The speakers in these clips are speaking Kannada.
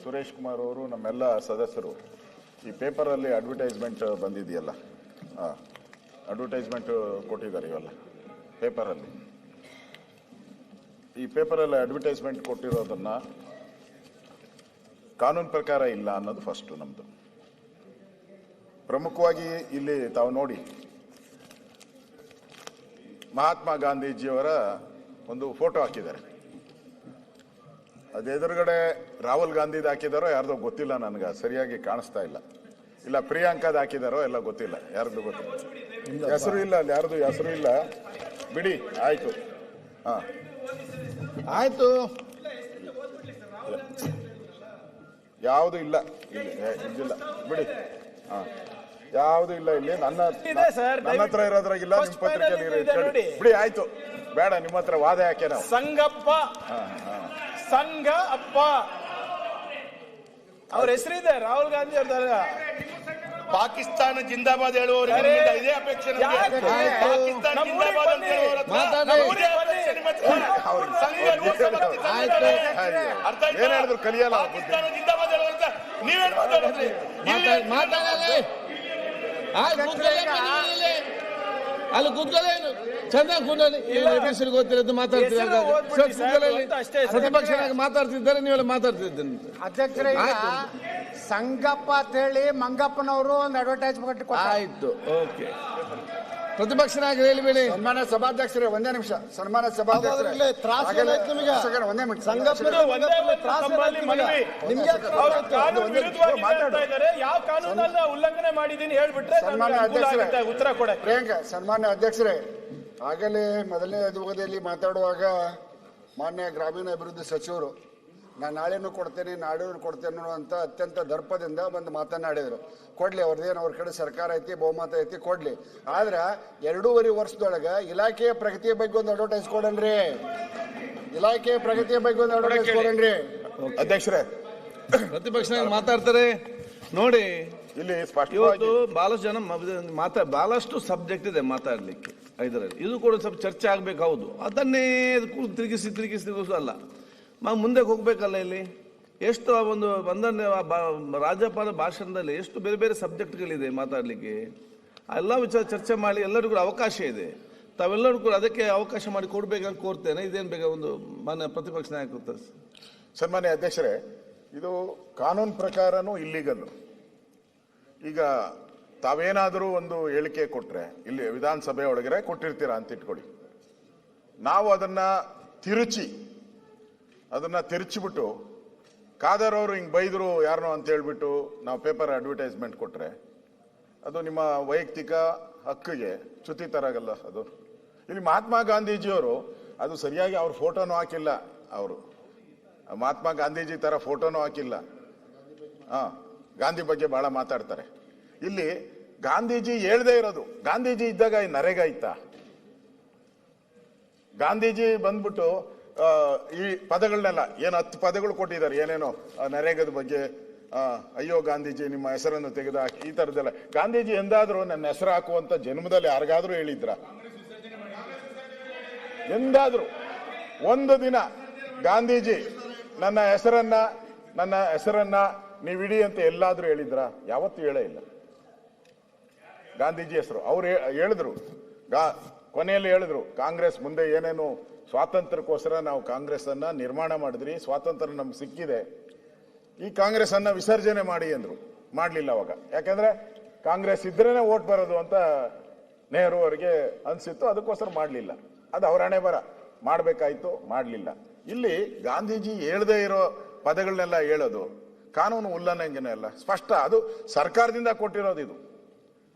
ಸುರೇಶ್ ಕುಮಾರ್ ಅವರು ನಮ್ಮೆಲ್ಲ ಸದಸ್ಯರು ಈ ಪೇಪರಲ್ಲಿ ಅಡ್ವರ್ಟೈಸ್ಮೆಂಟ್ ಬಂದಿದೆಯಲ್ಲ, ಅಡ್ವರ್ಟೈಸ್ಮೆಂಟ್ ಕೊಟ್ಟಿದ್ದಾರೆ ಇವೆಲ್ಲ ಪೇಪರಲ್ಲಿ. ಈ ಪೇಪರಲ್ಲಿ ಅಡ್ವರ್ಟೈಸ್ಮೆಂಟ್ ಕೊಟ್ಟಿರೋದನ್ನ ಕಾನೂನು ಪ್ರಕಾರ ಇಲ್ಲ ಅನ್ನೋದು ಫಸ್ಟ್ ನಮ್ದು. ಪ್ರಮುಖವಾಗಿ ಇಲ್ಲಿ ತಾವು ನೋಡಿ, ಮಹಾತ್ಮ ಗಾಂಧೀಜಿಯವರ ಒಂದು ಫೋಟೋ ಹಾಕಿದ್ದಾರೆ. ಅದು ಎದುರುಗಡೆ ರಾಹುಲ್ ಗಾಂಧಿದು ಹಾಕಿದಾರೋ ಯಾರ್ದೋ ಗೊತ್ತಿಲ್ಲ, ನನಗೆ ಸರಿಯಾಗಿ ಕಾಣಿಸ್ತಾ ಇಲ್ಲ. ಇಲ್ಲ ಪ್ರಿಯಾಂಕಾದ್ ಹಾಕಿದಾರೋ ಎಲ್ಲ ಗೊತ್ತಿಲ್ಲ, ಯಾರ್ದು ಗೊತ್ತಿಲ್ಲ, ಹೆಸರು ಇಲ್ಲ, ಅಲ್ಲಿ ಯಾರ್ದು ಹೆಸರು ಇಲ್ಲ. ಬಿಡಿ, ಆಯ್ತು, ಹಾ ಆಯ್ತು, ಯಾವುದು ಇಲ್ಲ ಇದಿಲ್ಲ, ಬಿಡಿ, ಹಾ ಯಾವುದು ಇಲ್ಲ ಇಲ್ಲಿ. ನನ್ನ ಹತ್ರ ಇರೋದ್ರಾಗಿಲ್ಲ, ನಿಮ್ಮ ಪತ್ರಿಕೆಯಲ್ಲಿ ಬಿಡಿ, ಆಯ್ತು, ಬೇಡ ನಿಮ್ಮ ಹತ್ರ ವಾದ ಯಾಕೆ. ನಾವು ಸಂಗಪ್ಪ, ಸಂಘ ಅಪ್ಪ ಅವ್ರ ಹೆಸರಿದೆ, ರಾಹುಲ್ ಗಾಂಧಿ ಅವ್ರ. ಪಾಕಿಸ್ತಾನ ಜಿಂದಾಬಾದ್ ಹೇಳುವವರಿಗೆ ಇದೇ ಅಪೇಕ್ಷೆ. ಪಾಕಿಸ್ತಾನ ಜಿಂದಾಬಾದ್ ಅಂತ ಏನ್ ಹೇಳಿದ್ರು ಕಲಿಯಲ್ಲ. ಪಾಕಿಸ್ತಾನ ಜಿಂದಾಬಾದ್ ಹೇಳುವಂತ ನೀವೇನು ಮಾತಾಡಿದ್ರಿ? ಅಲ್ಲಿ ಕೂತ್ಕೊಳ್ಳೇನು ಚಂದ ಕೂಡಲಿ ಹೆಸರು ಗೊತ್ತಿರೋದು ಮಾತಾಡ್ತಿದ್ದಾರೆ. ಪ್ರತಿಪಕ್ಷನಾಗಿ ಮಾತಾಡ್ತಿದ್ದಾರೆ, ನೀವೆಲ್ಲ ಮಾತಾಡ್ತಿದ್ದೇನೆ. ಅಧ್ಯಕ್ಷರೇ, ಸಂಗಪ್ಪ ಅಂತ ಹೇಳಿ ಮಂಗಪ್ಪನವರು ಒಂದು ಅಡ್ವರ್ಟೈಸ್ಮೆಂಟ್ ಆಯ್ತು, ಓಕೆ. ಪ್ರತಿಪಕ್ಷನಾಗಿ ಹೇಳಿಬೇಡಿ. ಸನ್ಮಾನ್ಯ ಸಭಾಧ್ಯಕ್ಷರೇ, ಒಂದೇ ನಿಮಿಷ. ಸನ್ಮಾನ್ಯ ಸಭಾಧ್ಯಕ್ಷರೇ, ಒಂದೇ ಮಿನಿಟ್. ಯಾವ ಕಾನೂನನ್ನ ಉಲ್ಲಂಘನೆ ಮಾಡಿದೀನಿ ಹೇಳ್ಬಿಟ್ರೆ ಸನ್ಮಾನ್ಯ ಅಧ್ಯಕ್ಷರೇ ಉತ್ತರ ಕೊಡ. ಪ್ರಿಯಾಂಕ, ಸನ್ಮಾನ್ಯ ಅಧ್ಯಕ್ಷರೇ, ಆಗಲೇ ಮೊದಲನೇ ಅಧಿವೇಶನದಲ್ಲಿ ಮಾತಾಡುವಾಗ ಮಾನ್ಯ ಗ್ರಾಮೀಣಾಭಿವೃದ್ಧಿ ಸಚಿವರು ನಾನು ನಾಳೆನೂ ಕೊಡ್ತೇನೆ, ನಾಳೆನೂ ಕೊಡ್ತೇನೆ ಅಂತ ಅತ್ಯಂತ ದರ್ಪದಿಂದ ಬಂದು ಮಾತನಾಡಿದರು. ಕೊಡ್ಲಿ, ಅವ್ರದ್ದೇನು ಅವ್ರ ಕಡೆ ಸರ್ಕಾರ ಐತಿ, ಬಹುಮತ ಐತಿ, ಕೊಡ್ಲಿ. ಆದ್ರೆ 2.5 ವರ್ಷದೊಳಗೆ ಇಲಾಖೆಯ ಪ್ರಗತಿಯ ಬಗ್ಗೆ ಒಂದು ಅಡ್ವರ್ಟೈಸ್ ಕೊಡನ್ರಿ. ಇಲಾಖೆಯ ಪ್ರಗತಿಯ ಬಗ್ಗೆ ಒಂದು ಅಡ್ವರ್ಟೈಸ್ ಕೊಡನ್ರಿ. ಅಧ್ಯಕ್ಷರೇ, ಪ್ರತಿಪಕ್ಷನಾಗಿ ಮಾತಾಡ್ತಾರೆ ನೋಡಿ. ಇಲ್ಲಿ ಇವತ್ತು ಬಹಳಷ್ಟು ಜನ ಬಹಳಷ್ಟು ಸಬ್ಜೆಕ್ಟ್ ಇದೆ ಮಾತಾಡ್ಲಿಕ್ಕೆ ಇದರಲ್ಲಿ. ಇದು ಕೂಡ ಸ್ವಲ್ಪ ಚರ್ಚೆ ಆಗ್ಬೇಕು. ಹೌದು, ಅದನ್ನೇ ತಿರುಗಿಸಿ ಅಲ್ಲ, ಮುಂದೆ ಹೋಗ್ಬೇಕಲ್ಲ. ಇಲ್ಲಿ ಎಷ್ಟು ಒಂದು ರಾಜ್ಯಪಾಲ ಭಾಷಣದಲ್ಲಿ ಎಷ್ಟು ಬೇರೆ ಬೇರೆ ಸಬ್ಜೆಕ್ಟ್ಗಳಿದೆ ಮಾತಾಡ್ಲಿಕ್ಕೆ. ಎಲ್ಲ ವಿಚಾರ ಚರ್ಚೆ ಮಾಡಿ ಎಲ್ಲರಿಗೂ ಅವಕಾಶ ಇದೆ. ತಾವೆಲ್ಲರೂ ಕೂಡ ಅದಕ್ಕೆ ಅವಕಾಶ ಮಾಡಿ ಕೊಡ್ಬೇಕಂತ ಕೋರ್ತೇನೆ. ಇದೇನು ಬೇಗ ಒಂದು ಮಾನ್ಯ ಪ್ರತಿಪಕ್ಷ ನಾಯಕ. ಸನ್ಮಾನ್ಯ ಅಧ್ಯಕ್ಷರೇ, ಇದು ಕಾನೂನು ಪ್ರಕಾರನೂ ಇಲ್ಲಿಗಲ್ಲು. ಈಗ ತಾವೇನಾದರೂ ಒಂದು ಹೇಳಿಕೆ ಕೊಟ್ರೆ, ಇಲ್ಲಿ ವಿಧಾನಸಭೆ ಒಳಗಡೆ ಕೊಟ್ಟಿರ್ತೀರಾ ಅಂತ ಇಟ್ಕೊಳ್ಳಿ, ನಾವು ಅದನ್ನ ತಿರುಚಿಬಿಟ್ಟು ಖಾದರ್ ಅವರು ಹಿಂಗೆ ಬೈದರು ಯಾರನೋ ಅಂತ ಹೇಳ್ಬಿಟ್ಟು ನಾವು ಪೇಪರ್ ಅಡ್ವರ್ಟೈಸ್ಮೆಂಟ್ ಕೊಟ್ರೆ ಅದು ನಿಮ್ಮ ವೈಯಕ್ತಿಕ ಹಕ್ಕಿಗೆ ಚ್ಯುತಿ ತರಾಗಲ್ಲ. ಅದು ಇಲ್ಲಿ ಮಹಾತ್ಮ ಗಾಂಧೀಜಿಯವರು ಅದು ಸರಿಯಾಗಿ ಅವ್ರ ಫೋಟೋನು ಹಾಕಿಲ್ಲ. ಅವರು ಮಹಾತ್ಮ ಗಾಂಧೀಜಿ ತರ ಫೋಟೋನು ಹಾಕಿಲ್ಲ. ಗಾಂಧಿ ಬಗ್ಗೆ ಬಹಳ ಮಾತಾಡ್ತಾರೆ. ಇಲ್ಲಿ ಗಾಂಧೀಜಿ ಹೇಳ್ದೇ ಇರೋದು, ಗಾಂಧೀಜಿ ಇದ್ದಾಗ ಈ ನರೇಗಾ ಇತ್ತ? ಗಾಂಧೀಜಿ ಬಂದ್ಬಿಟ್ಟು ಈ ಪದಗಳನ್ನೆಲ್ಲ ಏನು 10 ಪದಗಳು ಕೊಟ್ಟಿದ್ದಾರೆ, ಏನೇನೋ ನರೇಗದ ಬಗ್ಗೆ. ಅಯ್ಯೋ ಗಾಂಧೀಜಿ ನಿಮ್ಮ ಹೆಸರನ್ನು ತೆಗೆದು ಹಾಕಿ, ಈ ತರದೆಲ್ಲ. ಗಾಂಧೀಜಿ ಎಂದಾದ್ರೂ ನನ್ನ ಹೆಸರು ಹಾಕುವಂತ ಜನ್ಮದಲ್ಲಿ ಯಾರಿಗಾದ್ರೂ ಹೇಳಿದ್ರ? ಎಂದಾದ್ರೂ ಒಂದು ದಿನ ಗಾಂಧೀಜಿ ನನ್ನ ಹೆಸರನ್ನ ನೀವಿಡಿ ಅಂತ ಎಲ್ಲಾದ್ರೂ ಹೇಳಿದ್ರ? ಯಾವತ್ತೂ ಹೇಳೇ ಇಲ್ಲ. ಗಾಂಧೀಜಿ ಹೆಸರು ಅವ್ರು ಹೇಳಿದ್ರು, ಕೊನೆಯಲ್ಲಿ ಹೇಳಿದ್ರು, ಕಾಂಗ್ರೆಸ್ ಮುಂದೆ ಏನೇನು ಸ್ವಾತಂತ್ರ್ಯಕ್ಕೋಸ್ಕರ ನಾವು ಕಾಂಗ್ರೆಸ್ ಅನ್ನ ನಿರ್ಮಾಣ ಮಾಡಿದ್ರಿ, ಸ್ವಾತಂತ್ರ್ಯ ನಮ್ಗೆ ಸಿಕ್ಕಿದೆ, ಈ ಕಾಂಗ್ರೆಸ್ ಅನ್ನ ವಿಸರ್ಜನೆ ಮಾಡಿ ಅಂದ್ರು. ಮಾಡ್ಲಿಲ್ಲ ಅವಾಗ. ಯಾಕಂದ್ರೆ ಕಾಂಗ್ರೆಸ್ ಇದ್ರೇನೆ ವೋಟ್ ಬರೋದು ಅಂತ ನೆಹರು ಅವರಿಗೆ ಅನ್ಸಿತ್ತು, ಅದಕ್ಕೋಸ್ಕರ ಮಾಡ್ಲಿಲ್ಲ. ಅದು ಅವ್ರ ಹಣೆ ಬರ. ಮಾಡ್ಬೇಕಾಯ್ತು, ಮಾಡ್ಲಿಲ್ಲ. ಇಲ್ಲಿ ಗಾಂಧೀಜಿ ಹೇಳ್ದೇ ಇರೋ ಪದಗಳನ್ನೆಲ್ಲ ಹೇಳೋದು ಕಾನೂನು ಉಲ್ಲಂಘನೆ ಅಲ್ಲ, ಸ್ಪಷ್ಟ. ಅದು ಸರ್ಕಾರದಿಂದ ಕೊಟ್ಟಿರೋದು. ಇದು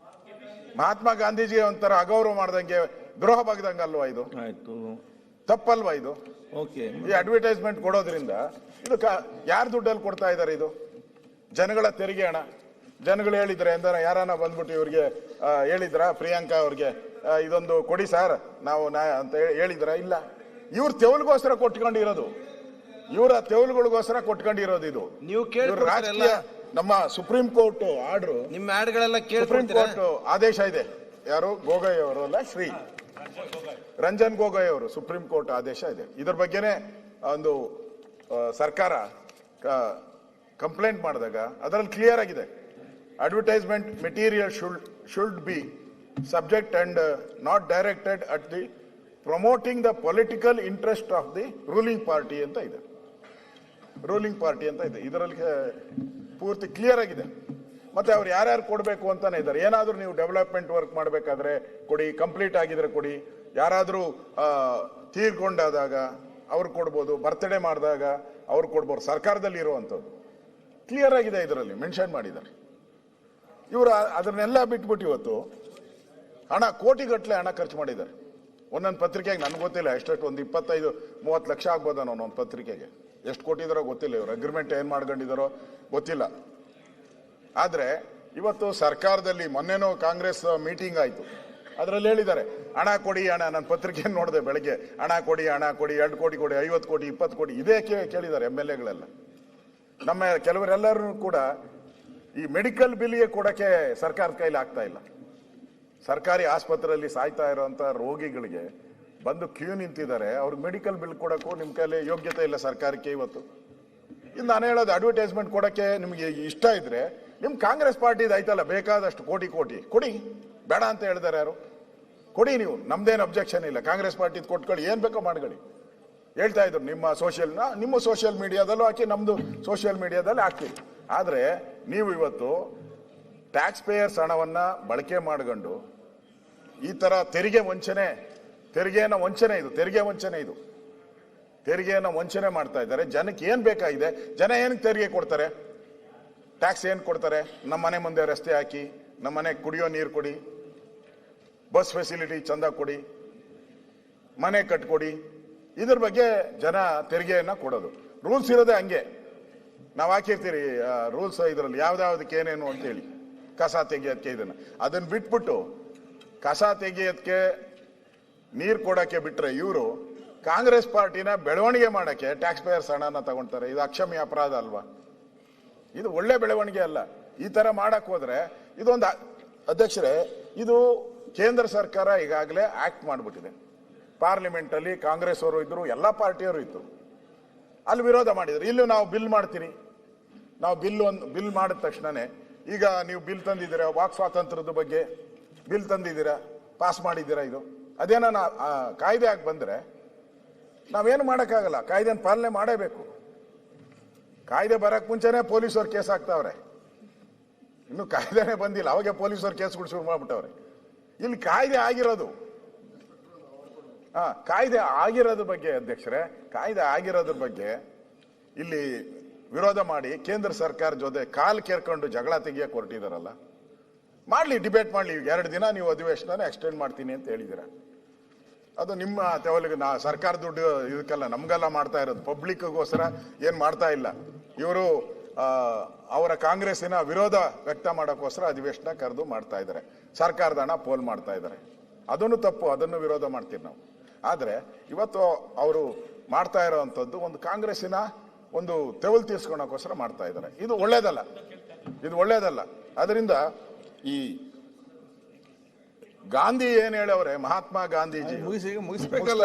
ಮಹಾತ್ಮ ಗಾಂಧೀಜಿ ಒಂಥರ ಅಗೌರವ ಮಾಡ್ದಂಗೆ, ದ್ರೋಹ ಬಗ್ದಂಗಲ್ವಾ ಇದು? ಆಯ್ತು, ತಪ್ಪಲ್ವಾ ಇದು? ಓಕೆ. ಈ ಅಡ್ವರ್ಟೈಸ್ಮೆಂಟ್ ಕೊಡೋದ್ರಿಂದ ಇದು ಯಾರ ದುಡ್ಡಲ್ಲಿ ಕೊಡ್ತಾ ಇದ್ದಾರೆ? ಇದು ಜನಗಳ ತೆರಿಗೆ ಹಣ. ಜನಗಳು ಹೇಳಿದ್ರೆ ಎಂದ ಯಾರನ್ನ ಬಂದ್ಬಿಟ್ಟು ಇವ್ರಿಗೆ ಹೇಳಿದ್ರ, ಪ್ರಿಯಾಂಕಾ ಅವ್ರಿಗೆ ಇದೊಂದು ಕೊಡಿ ಸರ್ ನಾವು ಅಂತ ಹೇಳಿದ್ರ? ಇಲ್ಲ. ಇವ್ರ ತೆವಲ್ಗೋಸ್ಕರ ಕೊಟ್ಕೊಂಡಿರೋದು, ಇವರ ತೆವಲುಗಳಿಗೋಸ್ಕರ ಕೊಟ್ಕೊಂಡಿರೋದು ಇದು. ನೀವು ರಾಜಕೀಯ ನಮ್ಮ ಸುಪ್ರೀಂ ಕೋರ್ಟ್ ಆರ್ಡರ್, ನಿಮ್ಮ ಆಡ್ಗಳೆಲ್ಲ ಸುಪ್ರೀಂ ಕೋರ್ಟ್ ಆದೇಶ ಇದೆ. ಯಾರು? ಗೋಗೊಯ್ ಅವರು ಅಲ್ಲ, ಶ್ರೀ ರಂಜನ್ ಗೋಗೊಯ್ ಅವರು ಸುಪ್ರೀಂ ಕೋರ್ಟ್ ಆದೇಶ ಇದೆ. ಇದ್ರ ಬಗ್ಗೆನೇ ಒಂದು ಸರ್ಕಾರ ಕಂಪ್ಲೇಂಟ್ ಮಾಡಿದಾಗ ಅದರಲ್ಲಿ ಕ್ಲಿಯರ್ ಆಗಿದೆ, advertisement material should be subject and not directed at the promoting the political interest of the ruling party ಅಂತ ಇದೆ. ರೂಲಿಂಗ್ ಪಾರ್ಟಿ ಅಂತ ಇದೆ, ಇದರಲ್ಲಿ ಪೂರ್ತಿ ಕ್ಲಿಯರ್ ಆಗಿದೆ. ಮತ್ತೆ ಅವ್ರು ಯಾರ್ಯಾರು ಕೊಡಬೇಕು ಅಂತಾನೆ ಇದ್ದಾರೆ. ಏನಾದರೂ ನೀವು ಡೆವಲಪ್ಮೆಂಟ್ ವರ್ಕ್ ಮಾಡಬೇಕಾದ್ರೆ ಕೊಡಿ, ಕಂಪ್ಲೀಟ್ ಆಗಿದ್ರೆ ಕೊಡಿ, ಯಾರಾದರೂ ತೀರ್ಕೊಂಡಾದಾಗ ಅವ್ರು ಕೊಡ್ಬೋದು, ಬರ್ತ್ಡೇ ಮಾಡಿದಾಗ ಅವ್ರು ಕೊಡ್ಬೋದು, ಸರ್ಕಾರದಲ್ಲಿ ಇರುವಂಥದ್ದು ಕ್ಲಿಯರ್ ಆಗಿದೆ, ಇದರಲ್ಲಿ ಮೆನ್ಷನ್ ಮಾಡಿದ್ದಾರೆ. ಇವರು ಅದನ್ನೆಲ್ಲ ಬಿಟ್ಬಿಟ್ಟು ಇವತ್ತು ಹಣ ಕೋಟಿಗಟ್ಟಲೆ ಹಣ ಖರ್ಚು ಮಾಡಿದ್ದಾರೆ. ಒಂದೊಂದು ಪತ್ರಿಕೆಗೆ ನನಗೆ ಗೊತ್ತಿಲ್ಲ ಎಷ್ಟೆಷ್ಟು, ಒಂದು 25-30 ಲಕ್ಷ ಆಗ್ಬೋದ ನಾನು ಒಂದು ಪತ್ರಿಕೆಗೆ, ಎಷ್ಟು ಕೊಟ್ಟಿದ್ದಾರೋ ಗೊತ್ತಿಲ್ಲ, ಇವರು ಅಗ್ರಿಮೆಂಟ್ ಏನು ಮಾಡ್ಕೊಂಡಿದ್ದಾರೋ ಗೊತ್ತಿಲ್ಲ. ಆದರೆ ಇವತ್ತು ಸರ್ಕಾರದಲ್ಲಿ ಮೊನ್ನೆನೋ ಕಾಂಗ್ರೆಸ್ ಮೀಟಿಂಗ್ ಆಯಿತು, ಅದರಲ್ಲಿ ಹೇಳಿದ್ದಾರೆ ಹಣ ಕೊಡಿ, ಹಣ. ನನ್ನ ಪತ್ರಿಕೆಯನ್ನು ನೋಡಿದೆ ಬೆಳಗ್ಗೆ, ಹಣ ಕೊಡಿ, ಹಣ ಕೊಡಿ, 2 ಕೋಟಿ ಕೊಡಿ, 50 ಕೋಟಿ, 20 ಕೋಟಿ, ಇದೇ ಕೇಳಿದ್ದಾರೆ MLA-ಗಳೆಲ್ಲ. ನಮ್ಮ ಕೆಲವರೆಲ್ಲರೂ ಕೂಡ ಈ ಮೆಡಿಕಲ್ ಬಿಲ್ಗೆ ಕೊಡೋಕ್ಕೆ ಸರ್ಕಾರದ ಕೈಲಿ ಆಗ್ತಾ ಇಲ್ಲ. ಸರ್ಕಾರಿ ಆಸ್ಪತ್ರೆಯಲ್ಲಿ ಸಾಯ್ತಾ ಇರೋಂಥ ರೋಗಿಗಳಿಗೆ ಬಂದು ಕ್ಯೂ ನಿಂತಿದ್ದಾರೆ, ಅವ್ರಿಗೆ ಮೆಡಿಕಲ್ ಬಿಲ್ ಕೊಡೋಕ್ಕೂ ನಿಮ್ಮ ಕೈಲಿ ಯೋಗ್ಯತೆ ಇಲ್ಲ ಸರ್ಕಾರಕ್ಕೆ ಇವತ್ತು. ಇದು ನಾನು ಹೇಳೋದು, ಅಡ್ವರ್ಟೈಸ್ಮೆಂಟ್ ಕೊಡೋಕ್ಕೆ ನಿಮಗೆ ಇಷ್ಟ ಇದ್ರೆ ನಿಮ್ಮ ಕಾಂಗ್ರೆಸ್ ಪಾರ್ಟಿದು ಆಯ್ತಲ್ಲ ಬೇಕಾದಷ್ಟು ಕೋಟಿ ಕೊಡಿ, ಬೇಡ ಅಂತ ಹೇಳಿದಾರೆ ಯಾರು? ಕೊಡಿ ನೀವು, ನಮ್ದೇನು ಅಬ್ಜೆಕ್ಷನ್ ಇಲ್ಲ, ಕಾಂಗ್ರೆಸ್ ಪಾರ್ಟಿದು ಕೊಟ್ಕೊಳ್ಳಿ, ಏನು ಬೇಕೋ ಮಾಡ್ಕೊಳ್ಳಿ. ಹೇಳ್ತಾ ಇದ್ರು ನಿಮ್ಮ ಸೋಷಿಯಲ್ ಮೀಡಿಯಾದಲ್ಲೂ ಹಾಕಿ, ನಮ್ಮದು ಸೋಷಿಯಲ್ ಮೀಡಿಯಾದಲ್ಲಿ ಹಾಕ್ತೀವಿ. ಆದರೆ ನೀವು ಇವತ್ತು ಟ್ಯಾಕ್ಸ್ ಪೇಯರ್ಸ್ ಹಣವನ್ನು ಬಳಕೆ ಮಾಡ್ಕೊಂಡು ಈ ಥರ ತೆರಿಗೆನ ವಂಚನೆ ಮಾಡ್ತಾ ಇದ್ದಾರೆ. ಜನಕ್ಕೆ ಏನು ಬೇಕಾಗಿದೆ, ಜನ ಏನಕ್ಕೆ ತೆರಿಗೆ ಕೊಡ್ತಾರೆ, ಟ್ಯಾಕ್ಸ್ ಏನು ಕೊಡ್ತಾರೆ? ನಮ್ಮ ಮನೆ ಮುಂದೆ ರಸ್ತೆ ಹಾಕಿ, ನಮ್ಮ ಮನೆ ಕುಡಿಯೋ ನೀರು ಕೊಡಿ, ಬಸ್ ಫೆಸಿಲಿಟಿ ಚಂದ ಕೊಡಿ, ಮನೆ ಕಟ್ಕೊಡಿ, ಇದ್ರ ಬಗ್ಗೆ ಜನ ತೆರಿಗೆಯನ್ನು ಕೊಡೋದು. ರೂಲ್ಸ್ ಇರೋದೇ ಹಂಗೆ, ನಾವು ಹಾಕಿರ್ತೀರಿ ರೂಲ್ಸ್ ಇದರಲ್ಲಿ ಯಾವ್ದಾವ್ದಕ್ಕೆ ಏನೇನು ಅಂತೇಳಿ, ಕಸ ತೆಗಿಯೋದಕ್ಕೆ ಅದನ್ನು ಬಿಟ್ಬಿಟ್ಟು ಕಸ ತೆಗಿಯೋದಕ್ಕೆ ನೀರು ಕೊಡೋಕ್ಕೆ ಬಿಟ್ಟರೆ ಇವರು ಕಾಂಗ್ರೆಸ್ ಪಾರ್ಟಿನ ಬೆಳವಣಿಗೆ ಮಾಡೋಕ್ಕೆ ಟ್ಯಾಕ್ಸ್ ಪೇಯರ್ಸ್ ಹಣನ ತಗೊಳ್ತಾರೆ. ಇದು ಅಕ್ಷಮ್ಯ ಅಪರಾಧ ಅಲ್ವಾ? ಇದು ಒಳ್ಳೆ ಬೆಳವಣಿಗೆ ಅಲ್ಲ. ಈ ಥರ ಮಾಡಕ್ಕೆ ಹೋದ್ರೆ ಇದೊಂದು ಅಧ್ಯಕ್ಷರೇ, ಇದು ಕೇಂದ್ರ ಸರ್ಕಾರ ಈಗಾಗಲೇ ಆಕ್ಟ್ ಮಾಡಿಬಿಟ್ಟಿದೆ. ಪಾರ್ಲಿಮೆಂಟಲ್ಲಿ ಕಾಂಗ್ರೆಸ್ ಅವರು ಇದ್ರು, ಎಲ್ಲ ಪಾರ್ಟಿಯವರು ಇತ್ತು, ಅಲ್ಲಿ ವಿರೋಧ ಮಾಡಿದ್ರು. ಇಲ್ಲೂ ನಾವು ಬಿಲ್ ಮಾಡ್ತೀನಿ, ನಾವು ಬಿಲ್ ಮಾಡಿದ ತಕ್ಷಣನೇ ಈಗ ನೀವು ಬಿಲ್ ತಂದಿದ್ದೀರಾ, ವಾಕ್ ಸ್ವಾತಂತ್ರ್ಯದ ಬಗ್ಗೆ ಬಿಲ್ ತಂದಿದ್ದೀರಾ, ಪಾಸ್ ಮಾಡಿದ್ದೀರಾ, ಇದು ಅದೇನ ಕಾಯ್ದೆ ಆಗಿ ಬಂದರೆ ನಾವೇನು ಮಾಡೋಕ್ಕಾಗಲ್ಲ, ಕಾಯ್ದೆನ ಪಾಲನೆ ಮಾಡೇಬೇಕು. ಕಾಯ್ದೆ ಬರಕ್ಕೆ ಮುಂಚೆನೇ ಪೊಲೀಸರು ಕೇಸ್ ಹಾಕ್ತಾವ್ರೆ, ಇನ್ನು ಕಾಯ್ದೆನೇ ಬಂದಿಲ್ಲ ಅವಾಗೆ ಪೊಲೀಸರು ಕೇಸ್ಗಳು ಶುರು ಮಾಡ್ಬಿಟ್ಟವ್ರೆ. ಇಲ್ಲಿ ಕಾಯ್ದೆ ಆಗಿರೋದು ಬಗ್ಗೆ ಅಧ್ಯಕ್ಷರೇ, ಕಾಯ್ದೆ ಆಗಿರೋದ್ರ ಬಗ್ಗೆ ಇಲ್ಲಿ ವಿರೋಧ ಮಾಡಿ ಕೇಂದ್ರ ಸರ್ಕಾರ ಜೊತೆ ಕಾಲು ಕೇರ್ಕೊಂಡು ಜಗಳ ತೆಗಿಯಕ್ಕೆ ಹೊರಟಿದಾರಲ್ಲ, ಮಾಡಲಿ, ಡಿಬೇಟ್ ಮಾಡಲಿ. 2 ದಿನ ನೀವು ಅಧಿವೇಶನ ಎಕ್ಸ್ಟೆಂಡ್ ಮಾಡ್ತೀನಿ ಅಂತ ಹೇಳಿದ್ದೀರಾ. ಅದು ನಿಮ್ಮ ತೆವಲಿಗೆ ಸರ್ಕಾರ ದುಡ್ಡು ಇದಕ್ಕೆಲ್ಲ ನಮ್ಗೆಲ್ಲ ಮಾಡ್ತಾ ಇರೋದು, ಪಬ್ಲಿಕ್ಗೋಸ್ಕರ ಏನು ಮಾಡ್ತಾ ಇಲ್ಲ. ಇವರು ಅವರ ಕಾಂಗ್ರೆಸ್ಸಿನ ವಿರೋಧ ವ್ಯಕ್ತ ಮಾಡೋಕ್ಕೋಸ್ಕರ ಅಧಿವೇಶನ ಕರೆದು ಮಾಡ್ತಾ ಇದ್ದಾರೆ, ಸರ್ಕಾರದ ಹಣ ಪೋಲ್ ಮಾಡ್ತಾ ಇದ್ದಾರೆ. ಅದನ್ನು ತಪ್ಪು, ಅದನ್ನು ವಿರೋಧ ಮಾಡ್ತೀವಿ ನಾವು. ಆದರೆ ಇವತ್ತು ಅವರು ಮಾಡ್ತಾ ಇರೋವಂಥದ್ದು ಒಂದು ಕಾಂಗ್ರೆಸ್ಸಿನ ಒಂದು ತೆವಲು ತೀರ್ಸ್ಕೊಳಕ್ಕೋಸ್ಕರ ಮಾಡ್ತಾ ಇದ್ದಾರೆ. ಇದು ಒಳ್ಳೇದಲ್ಲ. ಅದರಿಂದ ಈ ಗಾಂಧಿ ಏನ್ ಹೇಳವ್ರೆ, ಮಹಾತ್ಮ ಗಾಂಧೀಜಿ ಮುಗಿಸ್ಬೇಕಲ್ಲ,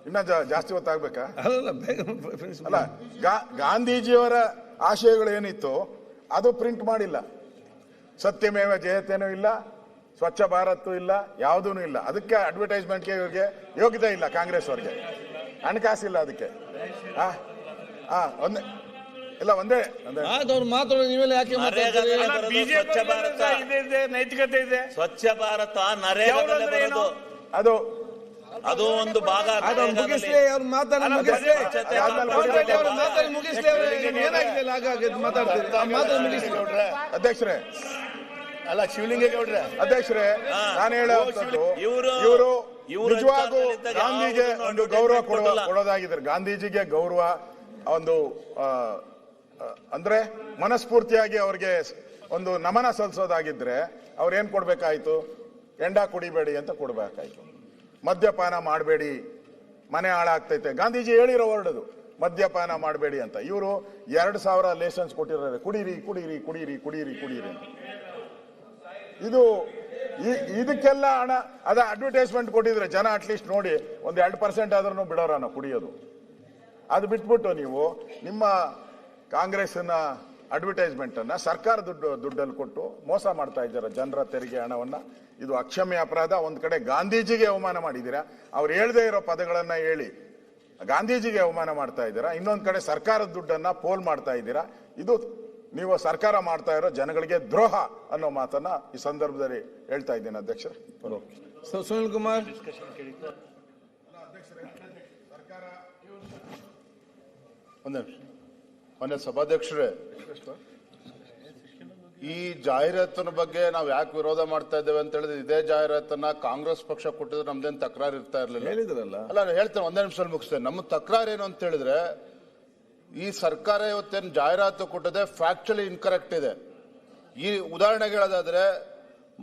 ಇನ್ನ ಜಾಸ್ತಿ ಹೊತ್ತಾಗ್ಬೇಕಾ? ಅಲ್ಲ, ಗಾಂಧೀಜಿಯವರ ಆಶಯಗಳು ಏನಿತ್ತು ಅದು ಪ್ರಿಂಟ್ ಮಾಡಿಲ್ಲ. ಸತ್ಯಮೇವ ಜಯತೇನೂ ಇಲ್ಲ, ಸ್ವಚ್ಛ ಭಾರತ್ ಇಲ್ಲ, ಯಾವುದೂ ಇಲ್ಲ. ಅದಕ್ಕೆ ಅಡ್ವರ್ಟೈಸ್ಮೆಂಟ್ಗೆ ಇವ್ರಿಗೆ ಯೋಗ್ಯತೆ ಇಲ್ಲ, ಕಾಂಗ್ರೆಸ್ ಅವ್ರಿಗೆ ಹಣಕಾಸಿಲ್ಲ ಅದಕ್ಕೆ. ಒಂದೇ ಮಾತಾಡೋದು ನೀವೆಲ್ಲ ಯಾಕೆ ಸ್ವಚ್ಛ ಭಾರತ ನೈತಿಕತೆ ಇದೆ, ಸ್ವಚ್ಛ ಭಾರತ ನರೇಗಾದಲ್ಲಿ ಬರೋದು, ಅದು ಒಂದು ಭಾಗ. ಮುಗಿಸ್ಲಿ, ಅವ್ರು ಮಾತಾಡಿ ಅಧ್ಯಕ್ಷರೇ, ಅಲ್ಲ ಶಿವಲಿಂಗೇಗೌಡ್ರೆ, ಅಧ್ಯಕ್ಷರೇ, ನಾನು ಹೇಳುವಂಥದ್ದು ಇವರು ನಿಜವಾಗೂ ಗಾಂಧಿಗೆ ಒಂದು ಗೌರವ ಕೊಡೋದಾಗಿದ್ದಾರೆ. ಗಾಂಧೀಜಿಗೆ ಗೌರವ ಒಂದು ಅಂದ್ರೆ ಮನಸ್ಫೂರ್ತಿಯಾಗಿ ಅವ್ರಿಗೆ ಒಂದು ನಮನ ಸಲ್ಲಿಸೋದಾಗಿದ್ರೆ ಅವ್ರೇನ್ ಕೊಡ್ಬೇಕಾಯ್ತು? ಎಂಡ ಕುಡಿಬೇಡಿ ಅಂತ ಕೊಡ್ಬೇಕಾಯ್ತು, ಮದ್ಯಪಾನ ಮಾಡಬೇಡಿ, ಮನೆ ಹಾಳಾಗ್ತೈತೆ. ಗಾಂಧೀಜಿ ಹೇಳಿರೋ ಹೊರಡದು ಮದ್ಯಪಾನ ಮಾಡಬೇಡಿ ಅಂತ. ಇವರು 2000 ಲೈಸೆನ್ಸ್ ಕೊಟ್ಟಿದ್ದಾರೆ, ಕುಡೀರಿ ಕುಡೀರಿ ಕುಡೀರಿ ಕುಡೀರಿ ಕುಡೀರಿ ಅಂತ. ಇದಕ್ಕೆಲ್ಲ ಹಣ ಅದ ಅಡ್ವರ್ಟೈಸ್ಮೆಂಟ್ ಕೊಟ್ಟಿದ್ರೆ ಜನ ಅಟ್ಲೀಸ್ಟ್ ನೋಡಿ ಒಂದು 2% ಆದ್ರೂ ಬಿಡೋರ ನಾವು ಕುಡಿಯೋದು. ಅದು ಬಿಟ್ಬಿಟ್ಟು ನೀವು ನಿಮ್ಮ ಕಾಂಗ್ರೆಸ್ನ ಅಡ್ವರ್ಟೈಸ್ಮೆಂಟ್ ಅನ್ನ ಸರ್ಕಾರ ದುಡ್ಡಲ್ಲಿ ಕೊಟ್ಟು ಮೋಸ ಮಾಡ್ತಾ ಇದ್ದಾರೆ ಜನರ ತೆರಿಗೆ ಹಣವನ್ನ. ಇದು ಅಕ್ಷಮ್ಯ ಅಪರಾಧ. ಒಂದ್ ಕಡೆ ಗಾಂಧೀಜಿಗೆ ಅವಮಾನ ಮಾಡಿದ್ದೀರಾ, ಅವ್ರು ಹೇಳದೇ ಇರೋ ಪದಗಳನ್ನ ಹೇಳಿ ಗಾಂಧೀಜಿಗೆ ಅವಮಾನ ಮಾಡ್ತಾ ಇದ್ದೀರಾ. ಇನ್ನೊಂದ್ ಕಡೆ ಸರ್ಕಾರದ ದುಡ್ಡನ್ನ ಪೋಲ್ ಮಾಡ್ತಾ ಇದ್ದೀರಾ. ಇದು ನೀವು ಸರ್ಕಾರ ಮಾಡ್ತಾ ಇರೋ ಜನಗಳಿಗೆ ದ್ರೋಹ ಅನ್ನೋ ಮಾತನ್ನ ಈ ಸಂದರ್ಭದಲ್ಲಿ ಹೇಳ್ತಾ ಇದ್ದೀನಿ ಅಧ್ಯಕ್ಷ. ಸುನಿಲ್ ಕುಮಾರ್. ಮೊನ್ನೆ ಸಭಾಧ್ಯಕ್ಷರೇ, ಈ ಜಾಹೀರಾತಿನ ಬಗ್ಗೆ ನಾವು ಯಾಕೆ ವಿರೋಧ ಮಾಡ್ತಾ ಇದ್ದೇವೆ ಅಂತ ಹೇಳಿದ್ರೆ, ಇದೇ ಜಾಹೀರಾತನ್ನ ಕಾಂಗ್ರೆಸ್ ಪಕ್ಷ ಕೊಟ್ಟಿದ್ರೆ ನಮ್ದೇನು ತಕರಾರು ಇರ್ತಾ ಇರ್ಲಿಲ್ಲ. ಹೇಳಿದ್ರಲ್ಲ. ಅಲ್ಲ, ನಾನು ಹೇಳ್ತೇನೆ, ಒಂದೇ ನಿಮಿಷದಲ್ಲಿ ಮುಗಿಸ್ತೇನೆ. ನಮ್ಮ ತಕರಾರು ಏನು ಅಂತ ಹೇಳಿದ್ರೆ, ಈ ಸರ್ಕಾರ ಇವತ್ತೇನು ಜಾಹೀರಾತು ಕೊಟ್ಟಿದೆ ಫ್ಯಾಕ್ಚುಲಿ ಇನ್ಕರೆಕ್ಟ್ ಇದೆ. ಈ ಉದಾಹರಣೆಗೆ ಹೇಳೋದಾದ್ರೆ,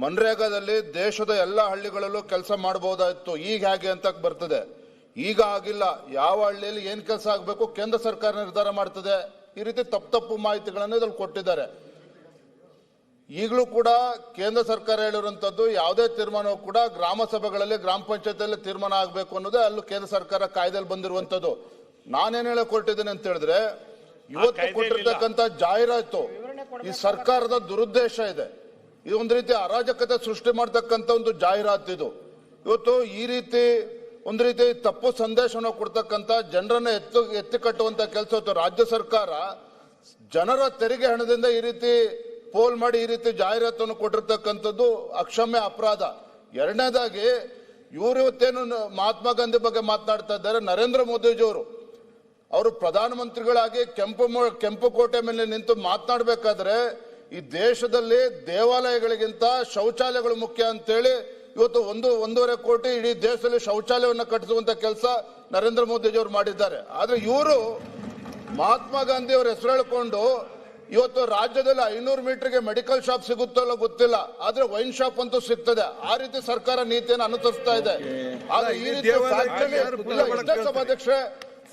ಮನ್ರೇಗಾದಲ್ಲಿ ದೇಶದ ಎಲ್ಲ ಹಳ್ಳಿಗಳಲ್ಲೂ ಕೆಲಸ ಮಾಡಬಹುದಾಯಿತು, ಈಗ ಹೇಗೆ ಅಂತ ಬರ್ತದೆ. ಈಗ ಆಗಿಲ್ಲ. ಯಾವ ಹಳ್ಳಿಯಲ್ಲಿ ಏನ್ ಕೆಲಸ ಆಗಬೇಕು ಕೇಂದ್ರ ಸರ್ಕಾರ ನಿರ್ಧಾರ ಮಾಡ್ತದೆ. ಈ ರೀತಿ ತಪ್ಪು ಮಾಹಿತಿಗಳನ್ನು ಇದ್ರಲ್ಲಿ ಕೊಟ್ಟಿದ್ದಾರೆ. ಈಗಲೂ ಕೂಡ ಕೇಂದ್ರ ಸರ್ಕಾರ ಹೇಳಿರುವಂತದ್ದು ಯಾವುದೇ ತೀರ್ಮಾನವೂ ಕೂಡ ಗ್ರಾಮ ಸಭೆಗಳಲ್ಲಿ, ಗ್ರಾಮ ಪಂಚಾಯತಿಯಲ್ಲಿ ತೀರ್ಮಾನ ಆಗಬೇಕು ಅನ್ನೋದೇ ಅಲ್ಲೂ ಕೇಂದ್ರ ಸರ್ಕಾರ ಕಾಯ್ದೆಯಲ್ಲಿ ಬಂದಿರುವಂತದ್ದು. ನಾನೇನ್ ಹೇಳಕ್ ಹೊರಟಿದ್ದೇನೆ ಅಂತ ಹೇಳಿದ್ರೆ, ಇವತ್ತು ಕೊಟ್ಟಿರ್ತಕ್ಕಂಥ ಜಾಹೀರಾತು ಈ ಸರ್ಕಾರದ ದುರುದ್ದೇಶ ಇದೆ. ಇದು ಒಂದು ರೀತಿ ಅರಾಜಕತೆ ಸೃಷ್ಟಿ ಮಾಡ್ತಕ್ಕಂಥ ಒಂದು ಜಾಹೀರಾತು ಇದು. ಇವತ್ತು ಈ ರೀತಿ ಒಂದು ರೀತಿ ತಪ್ಪು ಸಂದೇಶವನ್ನು ಕೊಡ್ತಕ್ಕಂಥ, ಜನರನ್ನ ಎತ್ತಿ ಕಟ್ಟುವಂತ ಕೆಲಸ ಇವತ್ತು ರಾಜ್ಯ ಸರ್ಕಾರ ಜನರ ತೆರಿಗೆ ಹಣದಿಂದ ಈ ರೀತಿ ಪೋಲ್ ಮಾಡಿ ಈ ರೀತಿ ಜಾಹೀರಾತನ್ನು ಕೊಟ್ಟಿರ್ತಕ್ಕಂಥದ್ದು ಅಕ್ಷಮ್ಯ ಅಪರಾಧ. ಎರಡನೇದಾಗಿ, ಇವರು ಇವತ್ತೇನು ಮಹಾತ್ಮ ಗಾಂಧಿ ಬಗ್ಗೆ ಮಾತನಾಡ್ತಾ ಇದ್ದಾರೆ, ನರೇಂದ್ರ ಮೋದಿಜಿಯವರು ಅವರು ಪ್ರಧಾನಮಂತ್ರಿಗಳಾಗಿ ಕೆಂಪು ಕೋಟೆ ಮೇಲೆ ನಿಂತು ಮಾತನಾಡಬೇಕಾದ್ರೆ, ಈ ದೇಶದಲ್ಲಿ ದೇವಾಲಯಗಳಿಗಿಂತ ಶೌಚಾಲಯಗಳು ಮುಖ್ಯ ಅಂತೇಳಿ ಇವತ್ತು 1.5 ಕೋಟಿ ಇಡೀ ದೇಶದಲ್ಲಿ ಶೌಚಾಲಯವನ್ನು ಕಟ್ಟಿಸುವಂತ ಕೆಲಸ ನರೇಂದ್ರ ಮೋದಿಜಿಯವರು ಮಾಡಿದ್ದಾರೆ. ಆದ್ರೆ ಇವರು ಮಹಾತ್ಮ ಗಾಂಧಿ ಅವರ ಹೆಸರು ಹೇಳ್ಕೊಂಡು ಇವತ್ತು ರಾಜ್ಯದಲ್ಲಿ 500 ಮೀಟರ್ಗೆ ಮೆಡಿಕಲ್ ಶಾಪ್ ಸಿಗುತ್ತಲ್ಲ ಗೊತ್ತಿಲ್ಲ, ಆದ್ರೆ ವೈನ್ ಶಾಪ್ ಅಂತೂ ಸಿಗ್ತದೆ. ಆ ರೀತಿ ಸರ್ಕಾರ ನೀತಿಯನ್ನು ಅನುಸರಿಸ್ತಾ ಇದೆ. ಆದ್ರೆ ಈ ರೀತಿ ಸಭಾಧ್ಯಕ್ಷರೇ,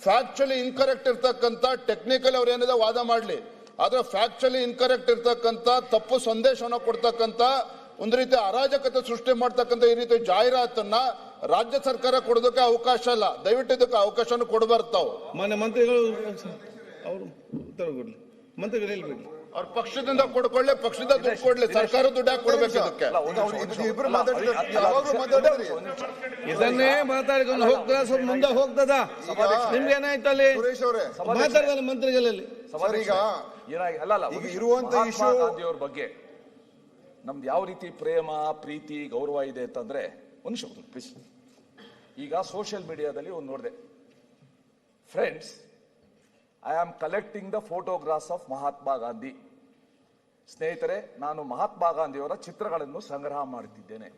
ಫ್ಯಾಕ್ಚುಲಿ ಇನ್ಕರೆಕ್ಟ್ ಇರ್ತಕ್ಕಂಥ, ಟೆಕ್ನಿಕಲ್ ಅವ್ರು ಏನಿದೆ ವಾದ ಮಾಡ್ಲಿ, ಆದ್ರೆ ಫ್ಯಾಕ್ಚುಲಿ ಇನ್ಕರೆಕ್ಟ್ ಇರ್ತಕ್ಕಂಥ, ತಪ್ಪು ಸಂದೇಶವನ್ನು ಕೊಡ್ತಕ್ಕಂಥ, ಒಂದು ರೀತಿ ಅರಾಜಕತೆ ಸೃಷ್ಟಿ ಮಾಡ್ತಕ್ಕಂಥ ಈ ರೀತಿ ಜಾಹೀರಾತನ್ನ ರಾಜ್ಯ ಸರ್ಕಾರ ಕೊಡೋದಕ್ಕೆ ಅವಕಾಶ ಇಲ್ಲ. ದಯವಿಟ್ಟು ಇದಕ್ಕೆ ಅವಕಾಶನ ಕೊಡಬಾರ್ದು. ತಾವು ಮಾನ್ಯ ಮಂತ್ರಿಗಳು ಅವರು ಉತ್ತರ ಕೊಡ್ಲಿ. ಮಂತ್ರಿಗಳು ಹೇಳ್ಬೇಕು. ಅವ್ರ ಪಕ್ಷದಿಂದ ಕೊಡ್ಕೊಳ್ಳಿ, ಪಕ್ಷದಿಂದ ದುಡ್ಡು ಕೊಡ್ಲಿ, ಸರ್ಕಾರ ದುಡ್ಡು ಯಾಕೆ ಕೊಡ್ಬೇಕು ಇದಕ್ಕೆ? ಇದನ್ನೇ ಮಾತಾಡಿಕೊಂಡು ಹೋಗ್ತದ, ಸ್ವಲ್ಪ ಮುಂದೆ ಹೋಗ್ತದ. ನಿಮ್ಗೆ ಏನಾಯ್ತು ಅಲ್ಲಿ ಮಾತಾಡಿದ ಮಂತ್ರಿಗಳಲ್ಲಿ? ಈಗ ಇರುವಂತ ಗಾಂಧಿಯವ್ರ ಬಗ್ಗೆ ನಮ್ದು ಯಾವ ರೀತಿ ಪ್ರೇಮ, ಪ್ರೀತಿ, ಗೌರವ ಇದೆ ಅಂತಂದ್ರೆ, ಒಂದು ನಿಮಿಷ ಪ್ಲೀಸ್. ಈಗ ಸೋಷಿಯಲ್ ಮೀಡಿಯಾದಲ್ಲಿ ಒಂದು ನೋಡಿದೆ, friends, I am collecting the photographs of Mahatma Gandhi. ಸ್ನೇಹಿತರೆ, ನಾನು ಮಹಾತ್ಮ ಗಾಂಧಿಯವರ ಚಿತ್ರಗಳನ್ನು ಸಂಗ್ರಹ ಮಾಡುತ್ತಿದ್ದೇನೆ.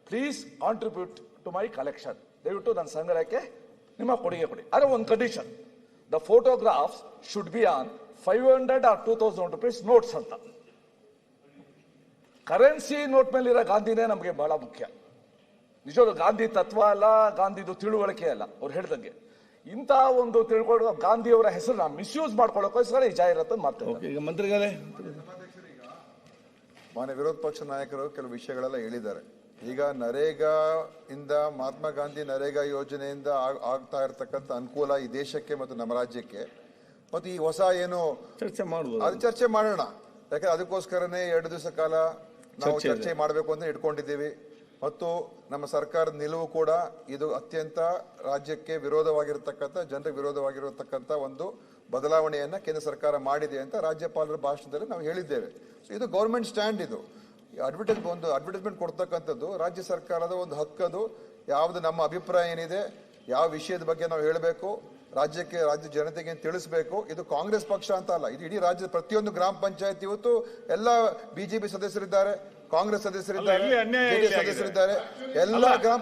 Please contribute to my collection. ದಯವಿಟ್ಟು ನನ್ನ ಸಂಗ್ರಹಕ್ಕೆ ನಿಮ್ಮ ಕೊಡುಗೆ ಕೊಡಿ. ಆದರೆ ಒಂದು condition, the photographs should be on 500 or 2000 rupees notes ಅಂತ. ಕರೆನ್ಸಿ ನೋಟ್ ಮೇಲಿರೋ ಗಾಂಧಿನೇ ನಮಗೆ ಬಹಳ ಮುಖ್ಯ. ನಿಜವಾಗ್ಲೂ ಗಾಂಧಿ ತತ್ವ ಅಲ್ಲ, ಗಾಂಧಿದು ತಿಳುವಳಿಕೆ ಅಲ್ಲ. ಅವ್ರು ಹೇಳ್ದಂಗೆ ಇಂಥ ಒಂದು ತಿಳ್ಕೊಳ್ಳೋ ಗಾಂಧಿಯವರ ಹೆಸರನ್ನ ಮಿಸ್ಯೂಸ್ ಮಾಡ್ಕೊಳ್ಳೋಕೋಸ್ಕರ ಈ ಜಾಹೀರಾತು ಮಾಡ್ತಾರೆ. ಈಗ ಮಂತ್ರಿಗಳೇ, ಮಾನ್ಯ ವಿರೋಧ ಪಕ್ಷ ನಾಯಕರು ಕೆಲವು ವಿಷಯಗಳೆಲ್ಲ ಹೇಳಿದ್ದಾರೆ. ಈಗ ನರೇಗಾ ಇಂದ, ಮಹಾತ್ಮ ಗಾಂಧಿ ನರೇಗಾ ಯೋಜನೆಯಿಂದ ಆಗ್ತಾ ಇರತಕ್ಕಂಥ ಅನುಕೂಲ ಈ ದೇಶಕ್ಕೆ ಮತ್ತು ನಮ್ಮ ರಾಜ್ಯಕ್ಕೆ, ಮತ್ತು ಈ ಹೊಸ ಏನು ಚರ್ಚೆ ಮಾಡಬಹುದು, ಅದು ಚರ್ಚೆ ಮಾಡೋಣ. ಯಾಕಂದ್ರೆ ಅದಕ್ಕೋಸ್ಕರನೇ 2 ದಿವಸ ಕಾಲ ನಾವು ಚರ್ಚೆ ಮಾಡಬೇಕು ಅಂತ ಇಟ್ಕೊಂಡಿದ್ದೀವಿ. ಮತ್ತು ನಮ್ಮ ಸರ್ಕಾರದ ನಿಲುವು ಕೂಡ ಇದು ಅತ್ಯಂತ ರಾಜ್ಯಕ್ಕೆ ವಿರೋಧವಾಗಿರತಕ್ಕಂಥ, ಜನರಿಗೆ ವಿರೋಧವಾಗಿರತಕ್ಕಂಥ ಒಂದು ಬದಲಾವಣೆಯನ್ನ ಕೇಂದ್ರ ಸರ್ಕಾರ ಮಾಡಿದೆ ಅಂತ ರಾಜ್ಯಪಾಲರ ಭಾಷಣದಲ್ಲಿ ನಾವು ಹೇಳಿದ್ದೇವೆ. ಸೊ ಇದು ಗೌರ್ಮೆಂಟ್ ಸ್ಟ್ಯಾಂಡ್. ಇದು ಅಡ್ವರ್ಟೈಸ್ಮೆಂಟ್ ಕೊಡ್ತಕ್ಕಂಥದ್ದು ರಾಜ್ಯ ಸರ್ಕಾರದ ಒಂದು ಹಕ್ಕದು. ಯಾವ್ದು ನಮ್ಮ ಅಭಿಪ್ರಾಯ ಏನಿದೆ, ಯಾವ ವಿಷಯದ ಬಗ್ಗೆ ನಾವು ಹೇಳಬೇಕು, ರಾಜ್ಯ ಜನತೆಗೆ ತಿಳಿಸಬೇಕು. ಇದು ಕಾಂಗ್ರೆಸ್ ಪಕ್ಷ ಅಂತ ಅಲ್ಲ, ಇದು ಇಡೀ ರಾಜ್ಯದ ಪ್ರತಿಯೊಂದು ಗ್ರಾಮ ಪಂಚಾಯತ್. ಇವತ್ತು ಎಲ್ಲ ಬಿಜೆಪಿ ಸದಸ್ಯರಿದ್ದಾರೆ, ಕಾಂಗ್ರೆಸ್ ಸದಸ್ಯರಿದ್ದಾರೆ, ಜೆಡಿಎಸ್ ಸದಸ್ಯರಿದ್ದಾರೆ, ಎಲ್ಲ ಗ್ರಾಮ